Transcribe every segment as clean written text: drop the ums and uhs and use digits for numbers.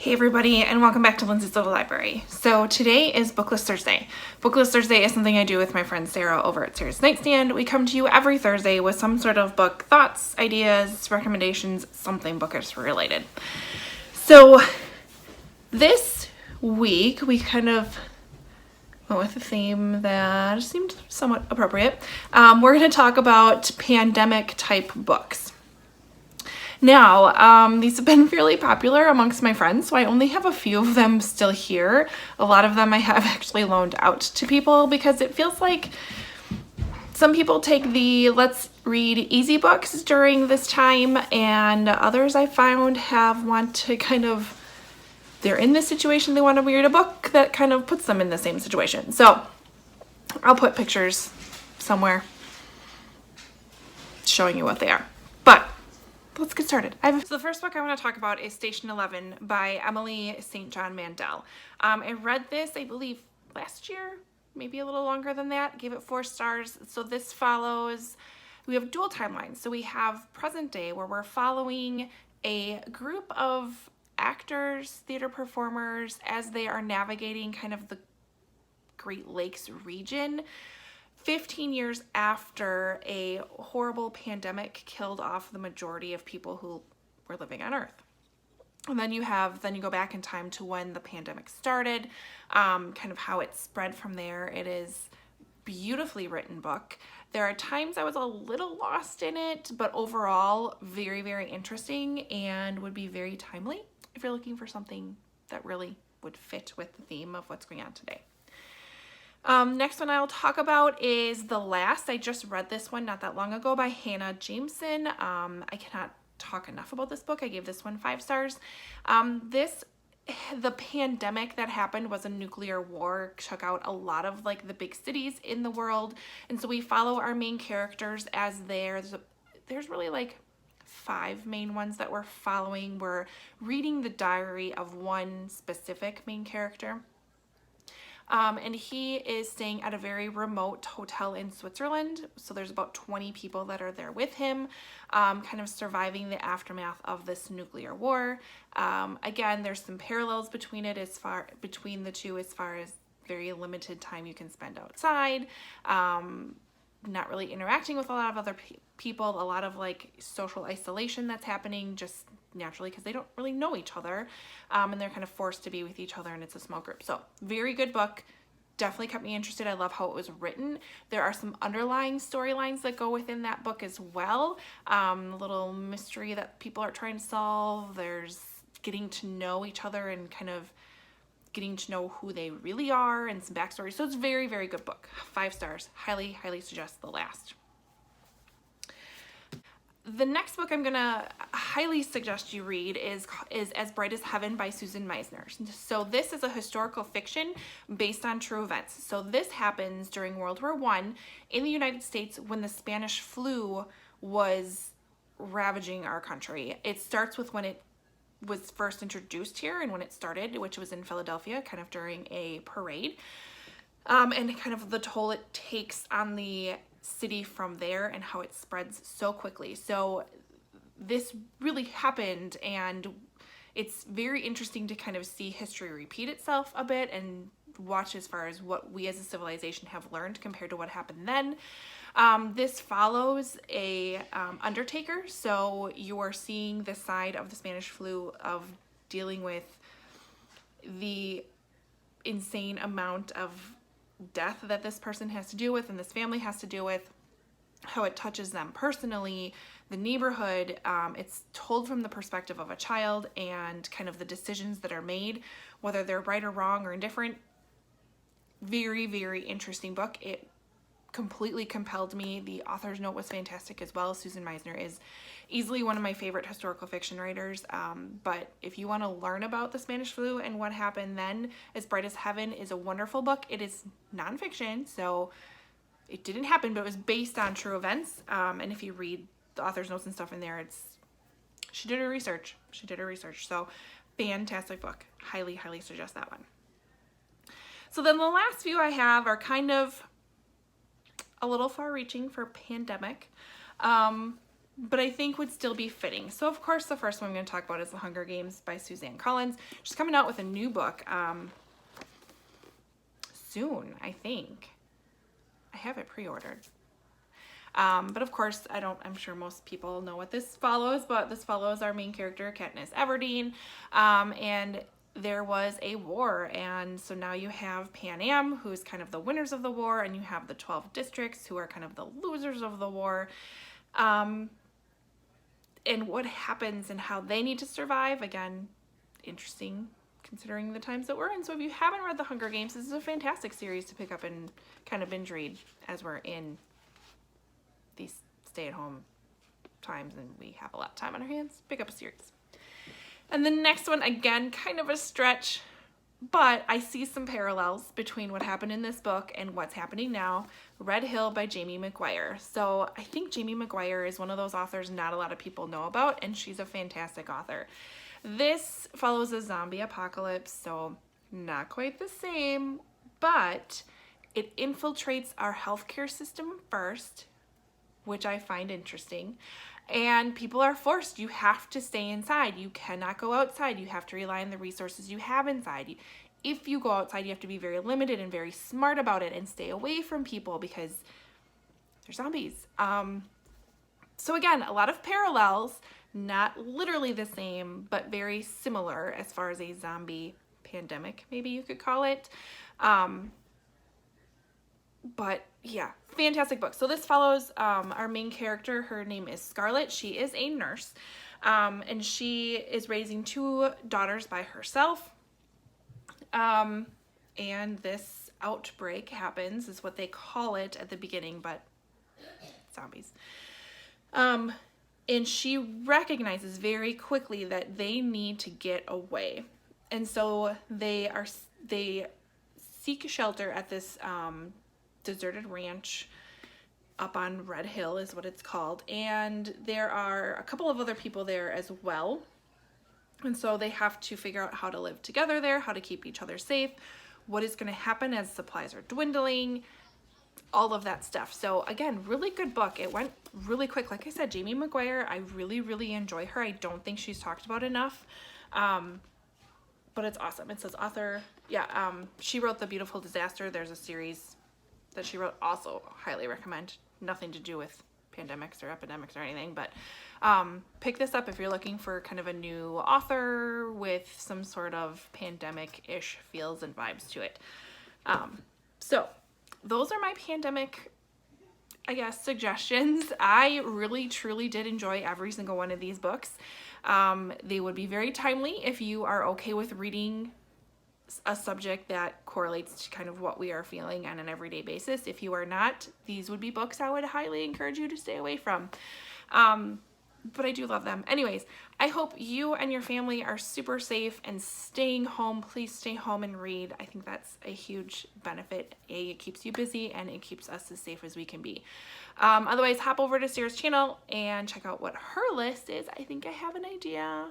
Hey everybody, and welcome back to Lindsey's Little Library. So today is BookList Thursday. BookList Thursday is something I do with my friend Sarah over at Sarah's Nightstand. We come to you every Thursday with some sort of book thoughts, ideas, recommendations, something bookish related. So this week we kind of went with a theme that seemed somewhat appropriate. We're going to talk about pandemic type books. Now, these have been fairly popular amongst my friends, so I only have a few of them still here. A lot of them I have actually loaned out to people because it feels like some people take the let's read easy books during this time, and others I found want to they're in this situation, they want to read a book that kind of puts them in the same situation. So I'll put pictures somewhere showing you what they are. But let's get started. So the first book I want to talk about is Station 11 by Emily St. John Mandel. I read this, I believe, last year, maybe a little longer than that. Gave it 4 stars. So this follows, we have dual timelines. So we have present day where we're following a group of actors, theater performers as they are navigating kind of the Great Lakes region 15 years after a horrible pandemic killed off the majority of people who were living on Earth. And then you go back in time to when the pandemic started, kind of how it spread from there. It is beautifully written book. There are times I was a little lost in it, but overall very, very interesting and would be very timely if you're looking for something that really would fit with the theme of what's going on today. Next one I'll talk about is The Last. I just read this one not that long ago by Hannah Jameson. I cannot talk enough about this book. I gave this one 5 stars. The pandemic that happened was a nuclear war, took out a lot of the big cities in the world. And so we follow our main characters as there's really 5 main ones that we're following. We're reading the diary of one specific main character. And he is staying at a very remote hotel in Switzerland. So there's about 20 people that are there with him, kind of surviving the aftermath of this nuclear war. Again, there's some parallels between the two as far as very limited time you can spend outside, not really interacting with a lot of other people, a lot of social isolation that's happening just naturally because they don't really know each other, and they're kind of forced to be with each other, and it's a small group. So very good book, definitely kept me interested. I love how it was written. There are some underlying storylines that go within that book as well, a little mystery that people are trying to solve. There's getting to know each other and kind of getting to know who they really are and some backstory. So it's a very, very good book. 5 stars. Highly, highly suggest The Last. The next book I'm gonna highly suggest you read is As Bright as Heaven by Susan Meisner. So this is a historical fiction based on true events. So this happens during World War I in the United States when the Spanish flu was ravaging our country. It starts with when it was first introduced here and when it started, which was in Philadelphia, kind of during a parade, and kind of the toll it takes on the city from there and how it spreads so quickly. So this really happened, and it's very interesting to kind of see history repeat itself a bit and watch as far as what we as a civilization have learned compared to what happened then. This follows a undertaker, so you are seeing the side of the Spanish flu of dealing with the insane amount of death that this person has to deal with and this family has to deal with, how it touches them personally, the neighborhood. It's told from the perspective of a child and kind of the decisions that are made, whether they're right or wrong or indifferent. Very, very interesting book. It completely compelled me. The author's note was fantastic as well. Susan Meisner is easily one of my favorite historical fiction writers, but if you want to learn about the Spanish flu and what happened then, As Bright as Heaven is a wonderful book. It is nonfiction, so it didn't happen, but it was based on true events, and if you read the author's notes and stuff in there, she did her research. So fantastic book. Highly, highly suggest that one. So then the last few I have are kind of a little far-reaching for pandemic. but I think would still be fitting. So of course the first one I'm going to talk about is The Hunger Games by Suzanne Collins. She's coming out with a new book soon, I think. I have it pre-ordered. But of course, I'm sure most people know what this follows, but this follows our main character, Katniss Everdeen, and there was a war, and so now you have Pan Am, who's kind of the winners of the war, and you have the 12 districts, who are kind of the losers of the war, and what happens and how they need to survive. Again, interesting considering the times that we're in. So if you haven't read The Hunger Games, this is a fantastic series to pick up and kind of binge read as we're in these stay-at-home times and we have a lot of time on our hands. Pick up a series. And the next one, again, kind of a stretch, but I see some parallels between what happened in this book and what's happening now. Red Hill by Jamie McGuire. So I think Jamie McGuire is one of those authors not a lot of people know about, and she's a fantastic author. This follows a zombie apocalypse, so not quite the same, but it infiltrates our healthcare system first, which I find interesting. And people are forced. You have to stay inside. You cannot go outside. You have to rely on the resources you have inside. If you go outside, you have to be very limited and very smart about it and stay away from people because they're zombies. So again, a lot of parallels, not literally the same, but very similar as far as a zombie pandemic, maybe you could call it. But yeah, fantastic book. So this follows our main character. Her name is Scarlett. She is a nurse, and she is raising 2 daughters by herself. And this outbreak happens, is what they call it at the beginning, but zombies. And she recognizes very quickly that they need to get away. And so they seek shelter at this deserted ranch up on Red Hill is what it's called, and there are a couple of other people there as well, and so they have to figure out how to live together there, how to keep each other safe, what is going to happen as supplies are dwindling, all of that stuff. So again, really good book. It went really quick. Like I said, Jamie McGuire, I really enjoy her. I don't think she's talked about enough, but it's awesome. It says author, she wrote The Beautiful Disaster. There's a series that she wrote, also highly recommend. Nothing to do with pandemics or epidemics or anything, but pick this up if you're looking for kind of a new author with some sort of pandemic-ish feels and vibes to it. So those are my pandemic, I guess, suggestions. I really truly did enjoy every single one of these books. They would be very timely if you are okay with reading a subject that correlates to kind of what we are feeling on an everyday basis. If you are not, these would be books I would highly encourage you to stay away from. But I do love them. Anyways, I hope you and your family are super safe and staying home. Please stay home and read. I think that's a huge benefit. It keeps you busy and it keeps us as safe as we can be. Otherwise, hop over to Sarah's channel and check out what her list is. I think I have an idea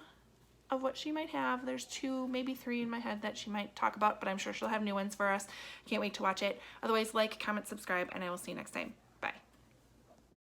of what she might have. There's 2, maybe 3 in my head that she might talk about, but I'm sure she'll have new ones for us. Can't wait to watch it. Otherwise, like, comment, subscribe, and I will see you next time.